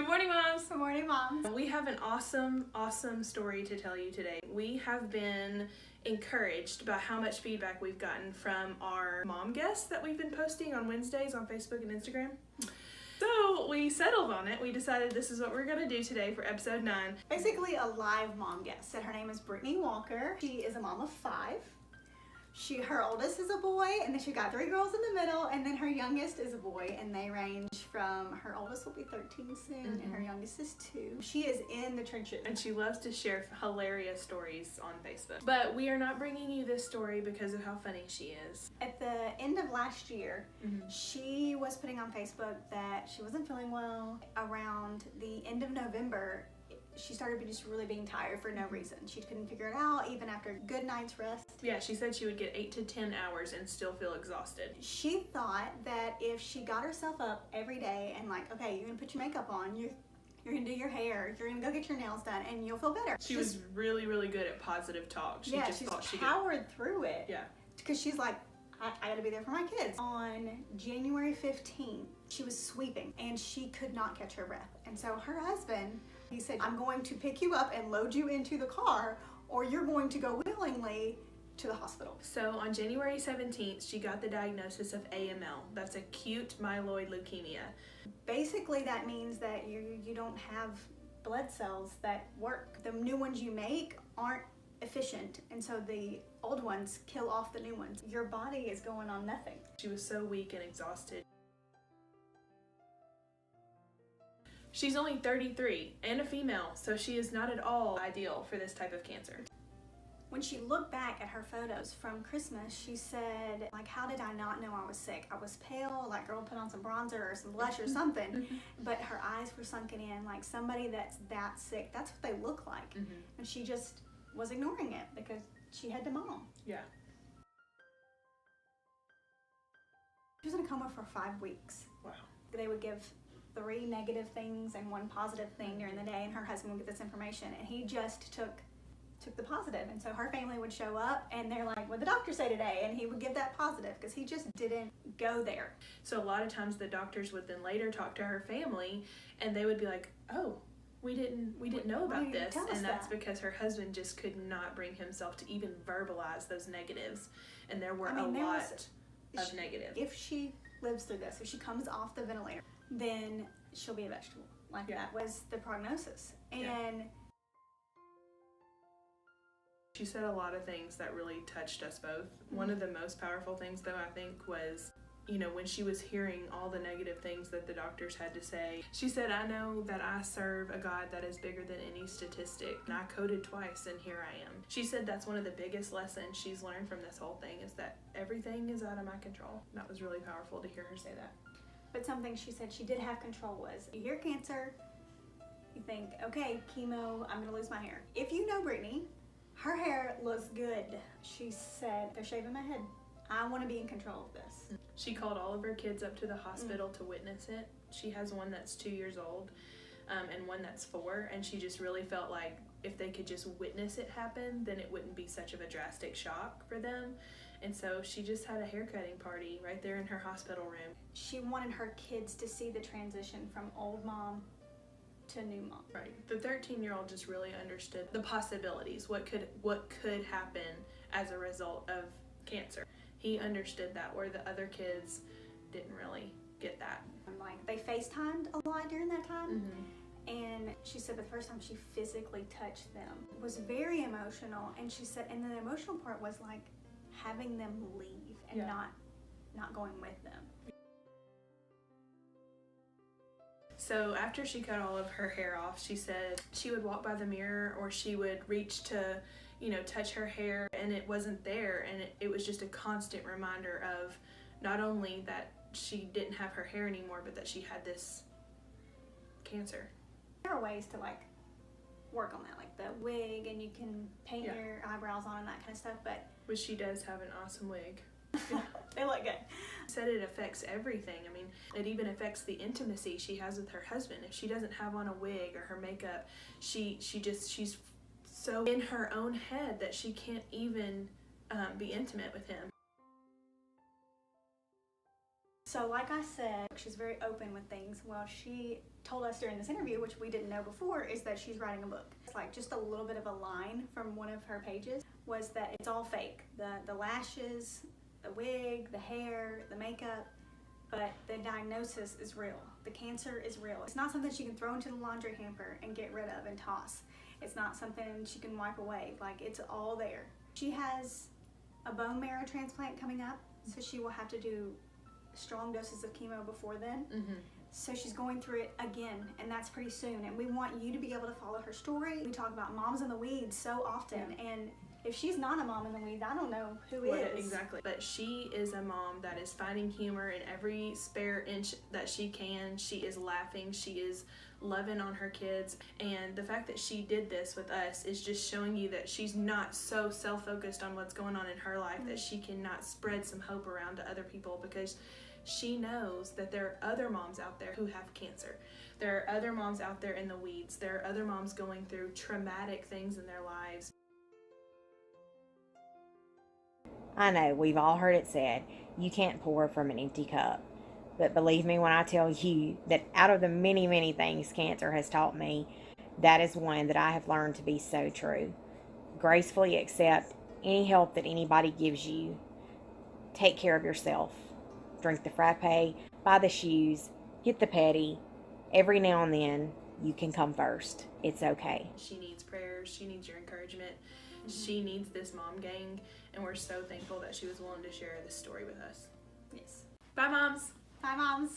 Good morning, moms. Good morning, moms. We have an awesome story to tell you today. We have been encouraged by how much feedback we've gotten from our mom guests that we've been posting on Wednesdays on Facebook and Instagram. So we settled on it. We decided this is what we're going to do today for episode 9. Basically a live mom guest. Said her name is Brittany Walker. She is a mom of 5. Her oldest is a boy, and then she got 3 girls in the middle, and then her youngest is a boy, and they range from, her oldest will be 13 soon, and her youngest is 2. She is in the trenches. And she loves to share hilarious stories on Facebook. But we are not bringing you this story because of how funny she is. At the end of last year, she was putting on Facebook that she wasn't feeling well. Around the end of November, she started just really being tired for no reason. She couldn't figure it out, even after a good night's rest. Yeah, she said she would get 8 to 10 hours and still feel exhausted. She thought that if she got herself up every day and like, okay, you're gonna put your makeup on, you're gonna do your hair, you're gonna go get your nails done, and you'll feel better. She was really good at positive talk. She just she's thought she powered through it. Yeah. Because she's like, I gotta be there for my kids. On January 15th, she was sweeping and she could not catch her breath. And so her husband, he said, I'm going to pick you up and load you into the car, or you're going to go willingly to the hospital. So on January 17th, she got the diagnosis of AML. That's acute myeloid leukemia. Basically, that means that you don't have blood cells that work. The new ones you make aren't efficient, and so the old ones kill off the new ones. Your body is going on nothing. She was so weak and exhausted. She's only 33 and a female, so she is not at all ideal for this type of cancer. When she looked back at her photos from Christmas, she said, like, how did I not know I was sick? I was pale, like girl put on some bronzer or some blush or something, but her eyes were sunken in, like somebody that's that sick. That's what they look like. And she just was ignoring it because she had to mom. Yeah. She was in a coma for 5 weeks. Wow. They would give 3 negative things and 1 positive thing during the day, and her husband would get this information, and he just took the positive. And so her family would show up and they're like, what did the doctor say today? And he would give that positive because he just didn't go there. So a lot of times the doctors would then later talk to her family and they would be like, oh, we didn't know about this. And that's because her husband just could not bring himself to even verbalize those negatives. And there were a lot of negatives. If she lives through this, if she comes off the ventilator, then she'll be a vegetable. Like that was the prognosis. And she said a lot of things that really touched us both. One of the most powerful things, though, I think was, when she was hearing all the negative things that the doctors had to say, she said, I know that I serve a God that is bigger than any statistic. And I coded twice, and here I am. She said that's one of the biggest lessons she's learned from this whole thing, is that everything is out of my control. That was really powerful to hear her say that. But something she said she did have control was, you hear cancer, you think, okay, chemo, I'm gonna lose my hair. If you know Brittany, her hair looks good. She said, they're shaving my head. I want to be in control of this. She called all of her kids up to the hospital to witness it. She has one that's 2 years old and one that's 4, and she just really felt like if they could just witness it happen, then it wouldn't be such of a drastic shock for them. And so she just had a haircutting party right there in her hospital room. She wanted her kids to see the transition from old mom to new mom. Right. The 13-year-old just really understood the possibilities, what could happen as a result of cancer. He understood that, where the other kids didn't really get that. Like, they FaceTimed a lot during that time. And she said the first time she physically touched them was very emotional. And she said, and the emotional part was like having them leave and not going with them. So after she cut all of her hair off, she said she would walk by the mirror, or she would reach to, touch her hair, and it wasn't there. And it was just a constant reminder of not only that she didn't have her hair anymore, but that she had this cancer. There are ways to like work on that, like the wig, and you can paint your eyebrows on and that kind of stuff. But she does have an awesome wig. They look good. Said it affects everything. I mean, it even affects the intimacy she has with her husband. If she doesn't have on a wig or her makeup, she's so in her own head that she can't even be intimate with him. So like I said, she's very open with things. Well, she told us during this interview, which we didn't know before, is that she's writing a book. It's like just a little bit of a line from one of her pages was that it's all fake. The lashes, the wig, the hair, the makeup, but the diagnosis is real. The cancer is real. It's not something she can throw into the laundry hamper and get rid of and toss. It's not something she can wipe away. Like, it's all there. She has a bone marrow transplant coming up, so she will have to do strong doses of chemo before then. So she's going through it again, and that's pretty soon. And we want you to be able to follow her story. We talk about moms in the weeds so often, and if she's not a mom in the weeds, I don't know who is. Exactly. But she is a mom that is finding humor in every spare inch that she can. She is laughing. She is loving on her kids. And the fact that she did this with us is just showing you that she's not so self-focused on what's going on in her life that she cannot spread some hope around to other people, because she knows that there are other moms out there who have cancer. There are other moms out there in the weeds. There are other moms going through traumatic things in their lives. I know, we've all heard it said, you can't pour from an empty cup. But believe me when I tell you that out of the many, many things cancer has taught me, that is one that I have learned to be so true. Gracefully accept any help that anybody gives you. Take care of yourself. Drink the frappe, buy the shoes, get the petty. Every now and then, you can come first. It's okay. She needs prayers. She needs your encouragement. She needs this mom gang, and we're so thankful that she was willing to share this story with us. Yes. Bye, moms. Bye, moms.